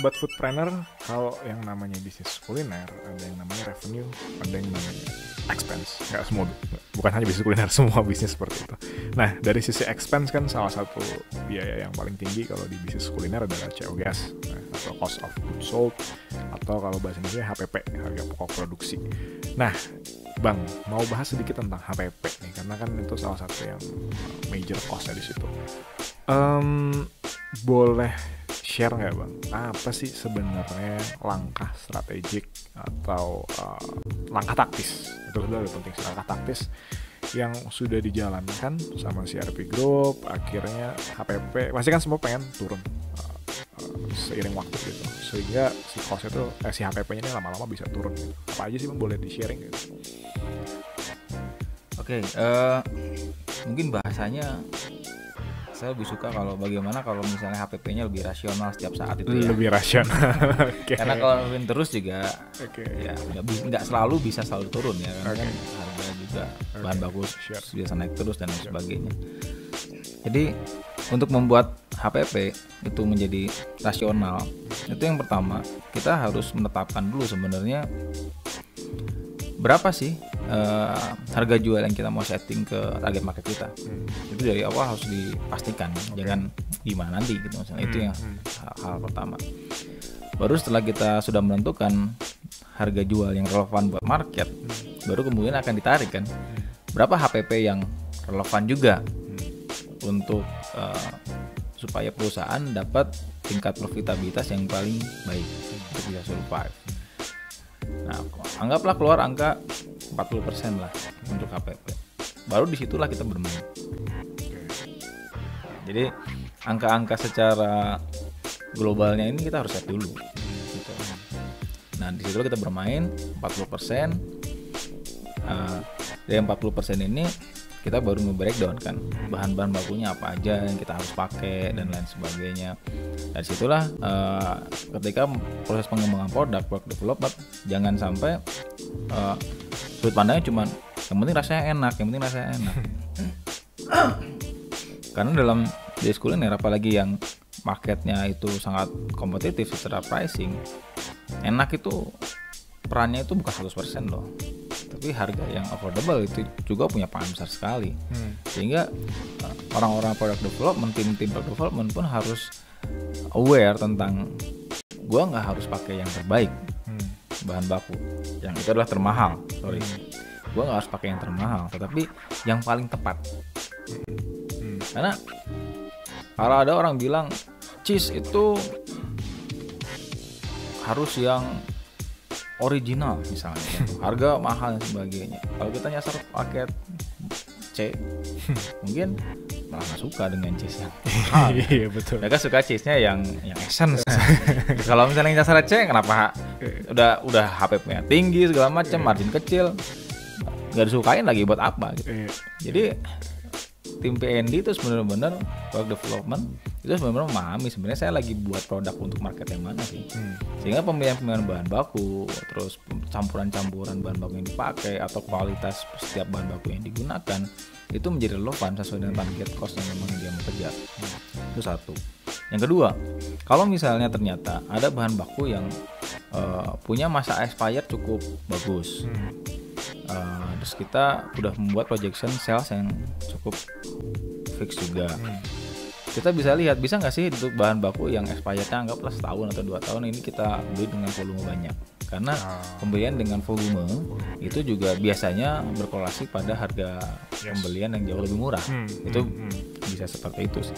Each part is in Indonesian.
Sobat Foodpreneur, kalau yang namanya bisnis kuliner, ada yang namanya revenue, ada yang namanya expense. Nggak semua, bukan hanya bisnis kuliner, semua bisnis seperti itu. Nah, dari sisi expense kan salah satu biaya yang paling tinggi kalau di bisnis kuliner adalah COGS, atau cost of goods sold, atau kalau bahasa Indonesia HPP, harga pokok produksi. Nah, Bang, mau bahas sedikit tentang HPP nih, karena kan itu salah satu yang major cost-nya di situ. Boleh share nggak Bang, apa sih sebenarnya langkah strategik atau langkah taktis, itu lebih penting sih, langkah taktis yang sudah dijalankan sama CRP Group, akhirnya HPP, pasti kan semua pengen turun seiring waktu gitu, sehingga si cost itu, si HPP-nya ini lama-lama bisa turun gitu. Apa aja sih Bang, boleh di-sharing gitu? Oke, mungkin bahasanya saya lebih suka kalau bagaimana kalau misalnya HPP-nya lebih rasional setiap saat itu ya. Lebih rasional. Okay. Karena kalau turun terus juga ya nggak selalu bisa selalu turun ya, karena kan harga juga bahan baku biasa naik terus dan lain sebagainya. Jadi untuk membuat HPP itu menjadi rasional, itu yang pertama kita harus menetapkan dulu sebenarnya berapa sih harga jual yang kita mau setting ke target market kita. Itu dari awal harus dipastikan, jangan gimana nanti gitu misalnya. Itu yang hal pertama. Baru setelah kita sudah menentukan harga jual yang relevan buat market, baru kemudian akan ditarik kan berapa HPP yang relevan juga untuk supaya perusahaan dapat tingkat profitabilitas yang paling baik untuk bisa survive. Nah, anggaplah keluar angka 40% lah untuk HPP. Baru disitulah kita bermain. Jadi angka-angka secara globalnya ini kita harus set dulu. Gitu. Nah, disitulah kita bermain 40%. Dari 40% ini kita baru nge-breakdown kan bahan-bahan bakunya apa aja yang kita harus pakai dan lain sebagainya. Dari situlah ketika proses pengembangan product development, jangan sampai sudut pandangnya cuma yang penting rasanya enak. Karena dalam bisnis kuliner, apalagi yang marketnya itu sangat kompetitif secara pricing, enak itu perannya itu bukan 100% loh, tapi harga yang affordable itu juga punya peran besar sekali. Sehingga orang-orang product development, tim product development pun harus aware tentang gua nggak harus pakai yang terbaik bahan baku, yang itu adalah termahal, gua nggak harus pakai yang termahal, tetapi yang paling tepat. Karena kalau ada orang bilang cheese itu harus yang original misalnya, harga mahal dan sebagainya. Kalau kita nyasar paket C, mungkin malah nggak suka dengan cheese yang mahal. Iya betul. Mereka suka cheese-nya yang essence. Kalau misalnya nyasar C, kenapa udah HPP-nya tinggi segala macam, margin kecil, nggak disukain lagi buat apa gitu. Jadi tim P&D itu benar-benar product development itu sebenarnya memahami sebenarnya saya lagi buat produk untuk market yang mana sih. Sehingga pemilihan bahan baku, terus campuran-campuran bahan baku yang dipakai atau kualitas setiap bahan baku yang digunakan itu menjadi relevan sesuai dengan target cost yang memang dia mau kejar. Itu satu. Yang kedua, kalau misalnya ternyata ada bahan baku yang punya masa expired cukup bagus, terus kita udah membuat projection sales yang cukup fix juga, kita bisa lihat bisa nggak sih untuk bahan baku yang expirednya anggaplah setahun atau 2 tahun ini kita beli dengan volume banyak. Karena pembelian dengan volume itu juga biasanya berkorelasi pada harga pembelian yang jauh lebih murah. Itu bisa seperti itu sih.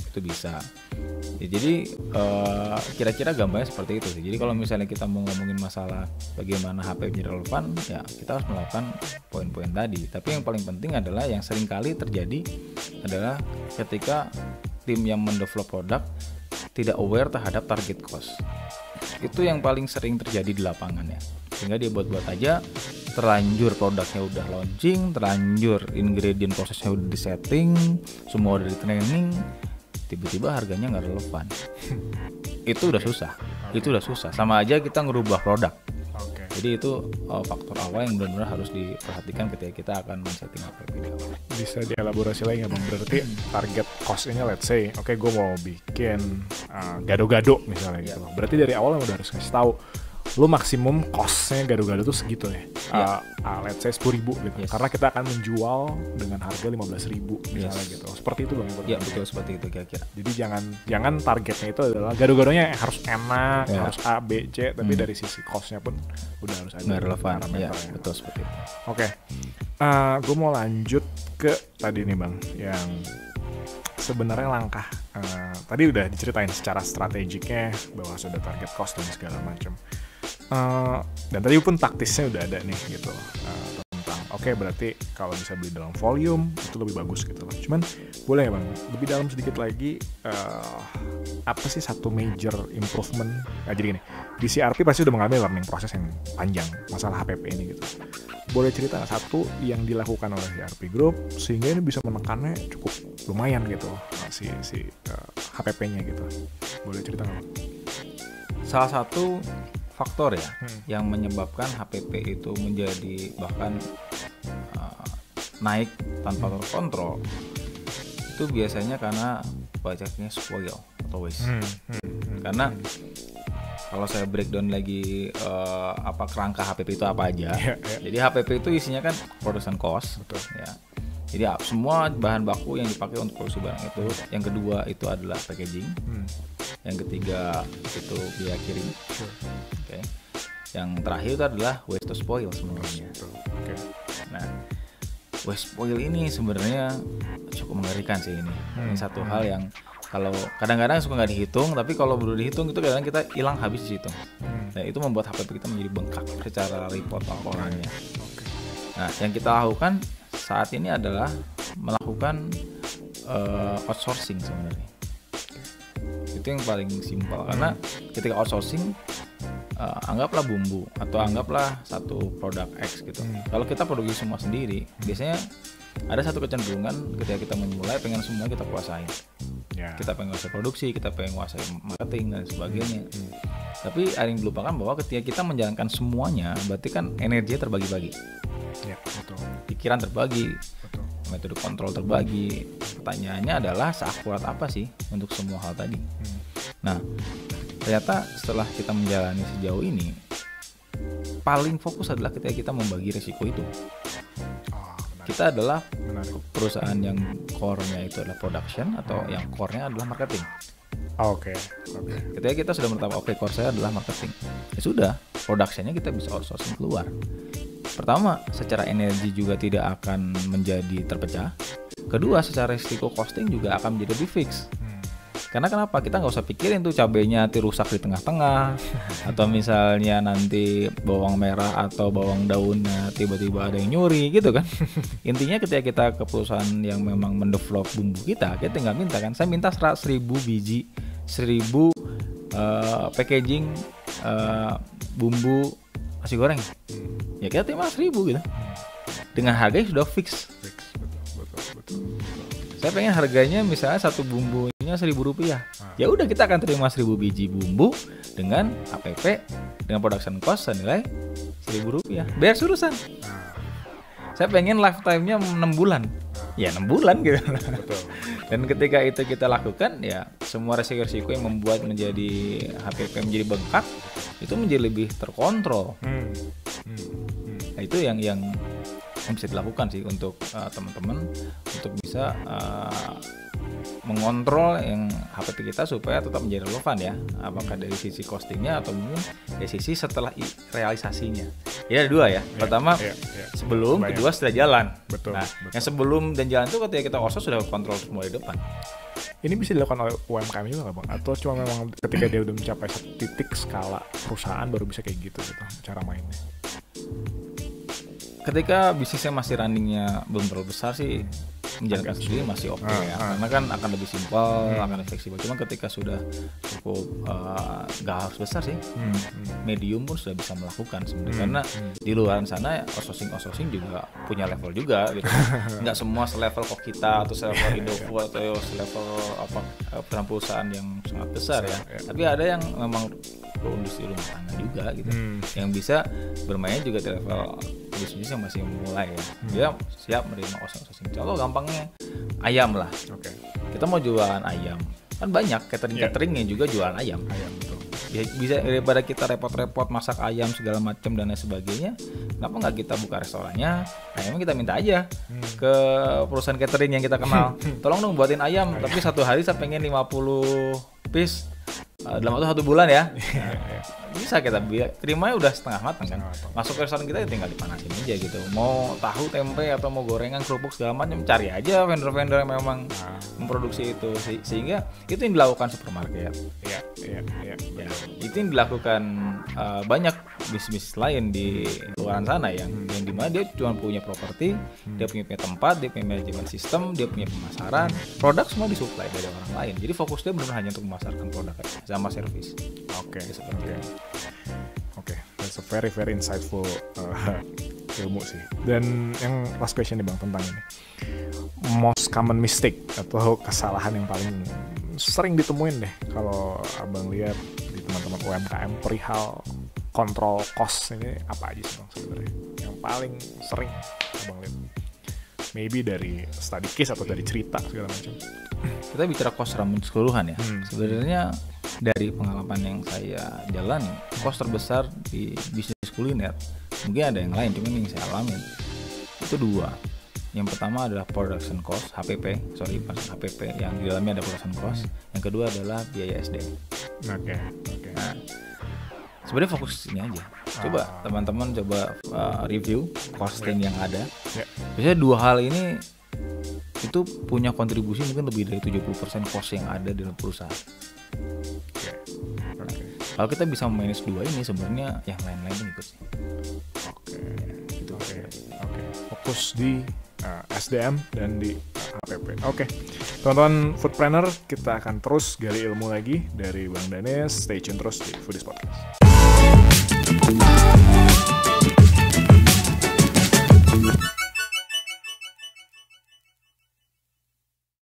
Itu bisa. Ya, jadi kira-kira gambarnya seperti itu sih. Jadi kalau misalnya kita mau ngomongin masalah bagaimana HP-nya relevan, ya kita harus melakukan poin-poin tadi. Tapi yang paling penting adalah yang sering kali terjadi adalah ketika tim yang mendevelop produk tidak aware terhadap target cost. Itu yang paling sering terjadi di lapangan ya. Sehingga dia buat-buat aja, terlanjur produknya udah launching, terlanjur ingredient prosesnya udah disetting, semua udah di training, tiba-tiba harganya nggak relevan. Itu udah susah. Itu udah susah. Sama aja kita ngerubah produk. Jadi itu faktor awal yang benar-benar harus diperhatikan ketika kita akan men-setting HPP. Bisa dielaborasi lagi nggak Bang? Berarti target cost-nya let's say, gue mau bikin gado-gado misalnya gitu. Berarti dari awal udah harus kasih tahu lu maksimum costnya gado-gado tuh segitu ya. Let's say 10.000 gitu. Karena kita akan menjual dengan harga 15.000 misalnya gitu. Seperti itu Bang. Iya betul, seperti itu kira-kira. Jadi jangan targetnya itu adalah gado-gadonya harus enak, harus A, B, C, tapi dari sisi costnya pun udah harus ada. Nggak relevan. Iya betul seperti itu. Oke. Gue mau lanjut ke tadi nih Bang, yang sebenarnya langkah tadi udah diceritain secara strategiknya bahwa sudah target cost dan segala macam. Dan tadi pun taktisnya udah ada nih gitu, tentang oke, berarti kalau bisa beli dalam volume itu lebih bagus gitu loh. Cuman boleh ya Bang, lebih dalam sedikit lagi, apa sih satu major improvement? Jadi gini, di CRP pasti udah mengalami learning proses yang panjang masalah HPP ini gitu. Boleh cerita nggak satu yang dilakukan oleh CRP Group sehingga ini bisa menekannya cukup lumayan gitu si HPP-nya gitu. Boleh cerita nggak? Salah satu faktor ya yang menyebabkan HPP itu menjadi bahkan naik tanpa terkontrol itu biasanya karena banyaknya spoil atau waste. Karena kalau saya breakdown lagi kerangka HPP itu apa aja. Jadi HPP itu isinya kan production cost. Betul. Ya. Jadi semua bahan baku yang dipakai untuk produksi barang itu. Yang kedua itu adalah packaging. Yang ketiga itu biaya kirim. Okay. Yang terakhir itu adalah waste to spoil sebenarnya. Okay. Nah, waste spoil ini sebenarnya cukup mengerikan sih ini. Ini satu hal yang kalau kadang-kadang suka nggak dihitung, tapi kalau baru dihitung itu kadang kita hilang habis di situ. Dan itu membuat HPP kita menjadi bengkak secara report laporannya. Nah, yang kita lakukan saat ini adalah melakukan outsourcing sebenarnya. Itu yang paling simpel karena ketika outsourcing anggaplah bumbu atau anggaplah satu produk X gitu. Kalau kita produksi semua sendiri, biasanya ada satu kecenderungan ketika kita memulai pengen semua kita kuasain. Kita pengen kuasai produksi, kita pengen kuasai marketing dan sebagainya. Tapi ada yang dilupakan bahwa ketika kita menjalankan semuanya, berarti kan energi terbagi-bagi. Betul. Pikiran terbagi, betul. Metode kontrol terbagi. Pertanyaannya adalah seakurat apa sih untuk semua hal tadi? Nah, ternyata setelah kita menjalani sejauh ini, paling fokus adalah ketika kita membagi risiko itu. Kita adalah perusahaan yang core-nya itu adalah production atau yang core-nya adalah marketing. Oke. Ketika kita sudah menetapkan core saya adalah marketing, ya sudah, production-nya kita bisa outsourcing keluar. Pertama, secara energi juga tidak akan menjadi terpecah. Kedua, secara risiko costing juga akan menjadi lebih fix. Karena kenapa? Kita nggak usah pikirin tuh cabenya nanti rusak di tengah-tengah atau misalnya nanti bawang merah atau bawang daunnya tiba-tiba ada yang nyuri gitu kan. Intinya ketika kita ke perusahaan yang memang mendevelop bumbu kita tinggal minta kan, saya minta 1.000 biji, 1.000 packaging bumbu nasi goreng. Ya kita terima 1.000 gitu. Dengan harganya sudah fix. Betul. Saya pengen harganya misalnya satu bumbunya Rp1.000. Ya udah kita akan terima 1.000 biji bumbu dengan HPP dengan production cost senilai Rp1.000. Biar urusan. Saya pengen lifetime-nya 6 bulan. Ya 6 bulan gitu. Betul. Dan ketika itu kita lakukan, ya semua resiko-resiko yang membuat menjadi HPP menjadi bengkak itu menjadi lebih terkontrol. Nah, itu yang bisa dilakukan sih untuk teman-teman untuk bisa mengontrol yang HPP kita supaya tetap menjadi relevan ya, apakah dari sisi costingnya atau mungkin dari sisi setelah realisasinya. Ya ada dua ya. Pertama sebelum, kedua setelah jalan. Betul. Nah, yang sebelum dan jalan itu ketika kita outsource sudah kontrol semua di depan. Ini bisa dilakukan oleh UMKM juga nggak Bang? Atau cuma memang ketika dia udah mencapai satu titik skala perusahaan baru bisa kayak gitu cara mainnya? Ketika bisnisnya masih runningnya belum terlalu besar sih menjalankan sendiri masih oke ya, karena kan akan lebih simpel, akan lebih fleksibel. Cuma ketika sudah cukup nggak harus besar sih, medium pun sudah bisa melakukan sebenarnya. Karena di luar sana outsourcing juga punya level juga gitu. Nggak semua selevel kok kita atau selevel Indofood atau selevel perusahaan yang sangat besar ya. Tapi ada yang memang industri rumah tangga juga gitu, yang bisa bermain juga di level bisnis yang masih mulai ya. Dia siap menerima outsourcing. Contoh gampangnya ayam lah. Oke. Kita mau jualan ayam. Kan banyak catering-cateringnya juga jualan ayam. Betul. Bisa daripada kita repot-repot masak ayam segala macam dan lain sebagainya, kenapa nggak kita buka restorannya, ayamnya kita minta aja ke perusahaan catering yang kita kenal, tolong dong buatin ayam, tapi satu hari saya pengen 50 piece dalam waktu 1 bulan ya. Bisa kita terimanya udah setengah matang kan. Masuk ke restoran kita ya tinggal dipanasin aja gitu. Mau tahu, tempe atau mau gorengan, kerupuk segala macam, cari aja vendor-vendor yang memang memproduksi itu. Sehingga itu yang dilakukan supermarket. Iya. Itu yang dilakukan banyak bisnis lain di luar sana yang dimana dia cuma punya properti, dia punya tempat, dia punya manajemen sistem, dia punya pemasaran, produk semua disuplai dari orang lain. Jadi fokus dia benar hanya untuk memasarkan produk sama servis. Oke, that's a very very insightful ilmu sih. Dan yang last question nih Bang tentang ini, most common mistake atau kesalahan yang paling sering ditemuin deh kalau Abang lihat di teman-teman UMKM perihal kontrol cost ini apa aja sih Bang sebenarnya yang paling sering Abang lihat? Maybe dari study case atau dari cerita segala macam. Kita bicara cost keseluruhan ya. Sebenarnya dari pengalaman yang saya jalani, cost terbesar di bisnis kuliner, mungkin ada yang lain, cuman yang saya alamin itu 2. Yang pertama adalah production cost, HPP yang di dalamnya ada production cost. Yang kedua adalah biaya SDM. Oke. Nah, sebenarnya fokus ini aja. Coba teman-teman review costing yang ada. Biasanya 2 hal ini itu punya kontribusi mungkin lebih dari 70% cost yang ada dalam perusahaan. Kalau kita bisa manage 2 ini, sebenarnya yang lain-lain itu ikut sih. Oke. Fokus di SDM dan di HPP. Oke. Teman-teman Foodpreneur, kita akan terus gali ilmu lagi dari Bang Danes. Stay tune terus di Foodies Podcast.